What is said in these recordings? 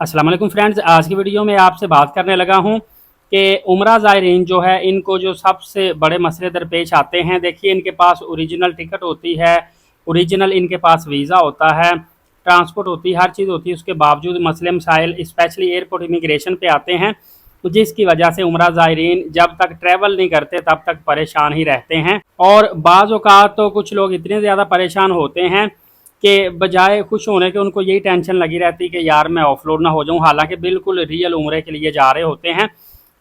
अस्सलाम वालेकुम फ्रेंड्स, आज की वीडियो में आपसे बात करने लगा हूं कि उम्रा ज़ायरीन जो है इनको जो सबसे बड़े मसले दरपेश आते हैं। देखिए, इनके पास ओरिजिनल टिकट होती है, ओरिजिनल इनके पास वीज़ा होता है, ट्रांसपोर्ट होती है, हर चीज़ होती है। उसके बावजूद मसले मसाइल स्पेशली एयरपोर्ट इमिग्रेशन पे आते हैं, तो जिसकी वजह से उम्रा ज़ायरीन जब तक ट्रैवल नहीं करते तब तक परेशान ही रहते हैं। और बाज़ औक़ात तो कुछ लोग इतने ज़्यादा परेशान होते हैं कि बजाय खुश होने के उनको यही टेंशन लगी रहती कि यार मैं ऑफलोड ना हो जाऊं, हालांकि बिल्कुल रियल उम्रे के लिए जा रहे होते हैं।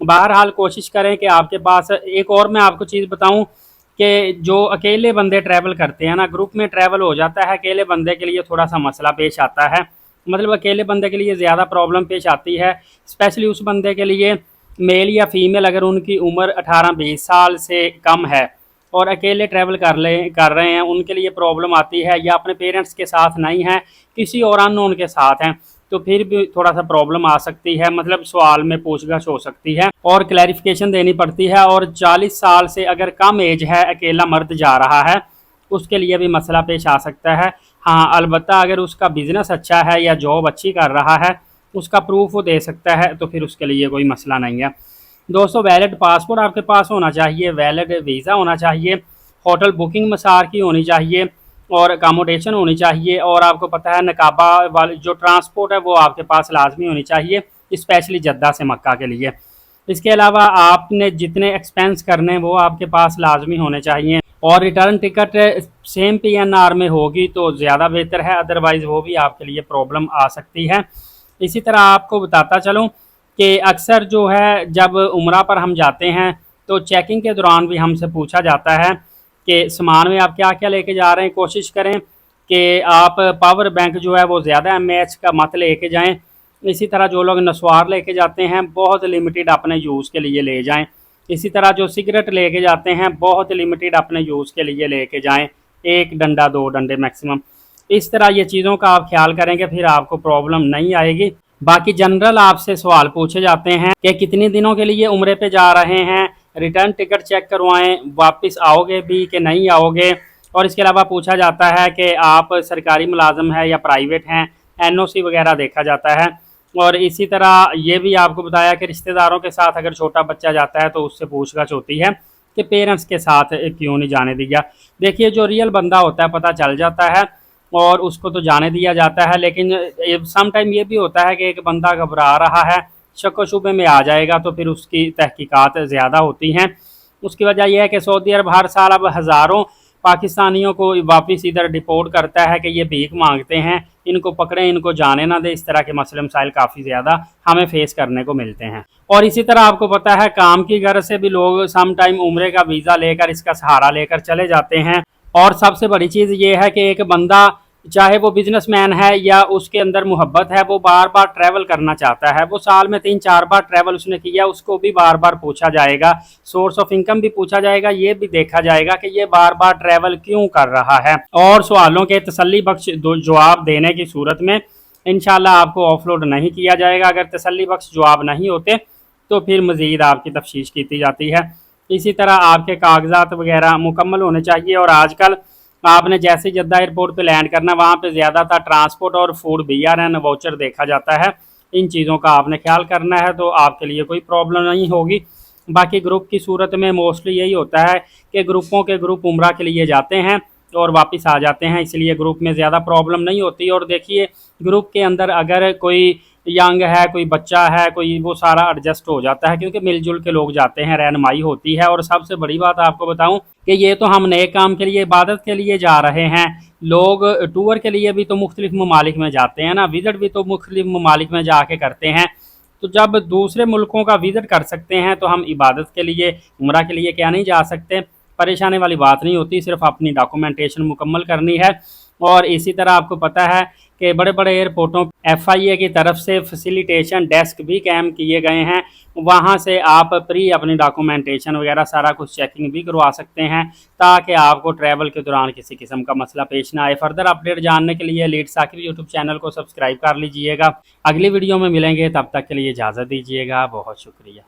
बहरहाल कोशिश करें कि आपके पास एक और मैं आपको चीज़ बताऊं कि जो अकेले बंदे ट्रैवल करते हैं ना, ग्रुप में ट्रैवल हो जाता है, अकेले बंदे के लिए थोड़ा सा मसला पेश आता है। मतलब अकेले बंदे के लिए ज़्यादा प्रॉब्लम पेश आती है, स्पेशली उस बंदे के लिए, मेल या फीमेल, अगर उनकी उम्र 18-20 साल से कम है और अकेले ट्रैवल कर रहे हैं, उनके लिए प्रॉब्लम आती है। या अपने पेरेंट्स के साथ नहीं हैं, किसी और अननोन के साथ हैं, तो फिर भी थोड़ा सा प्रॉब्लम आ सकती है। मतलब सवाल में पूछगछ हो सकती है और क्लैरिफिकेशन देनी पड़ती है। और 40 साल से अगर कम एज है, अकेला मर्द जा रहा है, उसके लिए भी मसला पेश आ सकता है। हाँ, अलबत्ता अगर उसका बिजनेस अच्छा है या जॉब अच्छी कर रहा है, उसका प्रूफ वो दे सकता है, तो फिर उसके लिए कोई मसला नहीं है। दोस्तों, वैलिड पासपोर्ट आपके पास होना चाहिए, वैलिड वीज़ा होना चाहिए, होटल बुकिंग मसार की होनी चाहिए और अकामोडेशन होनी चाहिए। और आपको पता है नकाबा वाली जो ट्रांसपोर्ट है वो आपके पास लाजमी होनी चाहिए, स्पेशली जद्दा से मक्का के लिए। इसके अलावा आपने जितने एक्सपेंस करने हैं वो आपके पास लाजमी होने चाहिए। और रिटर्न टिकट सेम PNR में होगी तो ज़्यादा बेहतर है, अदरवाइज़ वो भी आपके लिए प्रॉब्लम आ सकती है। इसी तरह आपको बताता चलूँ कि अक्सर जो है जब उम्रा पर हम जाते हैं तो चेकिंग के दौरान भी हमसे पूछा जाता है कि सामान में आप क्या क्या लेके जा रहे हैं। कोशिश करें कि आप पावर बैंक जो है वो ज़्यादा mAh का मत लेके जाएं। इसी तरह जो लोग नस्वार लेके जाते हैं बहुत लिमिटेड अपने यूज़ के लिए ले जाएं। इसी तरह जो सिगरेट लेके जाते हैं बहुत लिमिटेड अपने यूज़ के लिए लेके जाएं, 1 डंडा 2 डंडे मैक्सिमम। इस तरह ये चीज़ों का आप ख्याल करेंगे, फिर आपको प्रॉब्लम नहीं आएगी। बाकी जनरल आपसे सवाल पूछे जाते हैं कि कितने दिनों के लिए उम्रे पे जा रहे हैं, रिटर्न टिकट चेक करवाएं, वापस आओगे भी कि नहीं आओगे। और इसके अलावा पूछा जाता है कि आप सरकारी मुलाजम हैं या प्राइवेट हैं, NOC वगैरह देखा जाता है। और इसी तरह ये भी आपको बताया कि रिश्तेदारों के साथ अगर छोटा बच्चा जाता है तो उससे पूछगछ होती है कि पेरेंट्स के साथ क्यों नहीं जाने दिया। देखिए, जो रियल बंदा होता है पता चल जाता है और उसको तो जाने दिया जाता है। लेकिन सम टाइम ये भी होता है कि एक बंदा घबरा रहा है, शक व शुबे में आ जाएगा, तो फिर उसकी तहकीकात ज़्यादा होती हैं। उसकी वजह यह है कि सऊदी अरब हर साल अब हज़ारों पाकिस्तानियों को वापस इधर डिपोर्ट करता है कि ये भीख मांगते हैं, इनको पकड़ें, इनको जाने ना दें। इस तरह के मसले मसाइल काफ़ी ज़्यादा हमें फेस करने को मिलते हैं। और इसी तरह आपको पता है काम की गर्ज से भी लोग सम टाइम उम्रे का वीज़ा लेकर, इसका सहारा लेकर चले जाते हैं। और सबसे बड़ी चीज़ ये है कि एक बंदा, चाहे वो बिजनेसमैन है या उसके अंदर मोहब्बत है, वो बार बार ट्रैवल करना चाहता है। वो साल में 3-4 बार ट्रैवल उसने किया, उसको भी बार बार पूछा जाएगा, सोर्स ऑफ इनकम भी पूछा जाएगा, ये भी देखा जाएगा कि ये बार बार ट्रैवल क्यों कर रहा है। और सवालों के तसल्ली बख्श जवाब देने की सूरत में इंशाल्लाह आपको ऑफलोड नहीं किया जाएगा। अगर तसल्ली बख्श जवाब नहीं होते तो फिर मज़ीद आपकी तफ्तीश की जाती है। इसी तरह आपके कागजात वगैरह मुकम्मल होने चाहिए। और आजकल आपने जैसे जद्दा एयरपोर्ट पे लैंड करना, वहाँ पे ज़्यादातर ट्रांसपोर्ट और फूड BRN वाउचर देखा जाता है। इन चीज़ों का आपने ख्याल करना है तो आपके लिए कोई प्रॉब्लम नहीं होगी। बाकी ग्रुप की सूरत में मोस्टली यही होता है कि ग्रुपों के ग्रुप उम्रा के लिए जाते हैं और वापस आ जाते हैं, इसलिए ग्रुप में ज़्यादा प्रॉब्लम नहीं होती। और देखिए, ग्रुप के अंदर अगर कोई यंग है, कोई बच्चा है, कोई, वो सारा एडजस्ट हो जाता है क्योंकि मिलजुल के लोग जाते हैं, रहनुमाई होती है। और सबसे बड़ी बात आपको बताऊं कि ये तो हम नए काम के लिए, इबादत के लिए जा रहे हैं। लोग टूर के लिए भी तो मुख्तलिफ ममालिक में जाते हैं ना, विज़िट भी तो मुख्तलिफ ममालिक में जाके करते हैं। तो जब दूसरे मुल्कों का विज़िट कर सकते हैं तो हम इबादत के लिए, उम्रा के लिए क्या नहीं जा सकते। परेशानी वाली बात नहीं होती, सिर्फ अपनी डॉक्यूमेंटेशन मुकम्मल करनी है। और इसी तरह आपको पता है कि बड़े बड़े एयरपोर्टों FIA की तरफ से फैसिलिटेशन डेस्क भी कैम किए गए हैं, वहाँ से आप प्री अपनी डॉक्यूमेंटेशन वगैरह सारा कुछ चेकिंग भी करवा सकते हैं, ताकि आपको ट्रैवल के दौरान किसी किस्म का मसला पेश ना आए। फर्दर अपडेट जानने के लिए लीड साकिब यूट्यूब चैनल को सब्सक्राइब कर लीजिएगा। अगली वीडियो में मिलेंगे, तब तक के लिए इजाज़त दीजिएगा। बहुत शुक्रिया।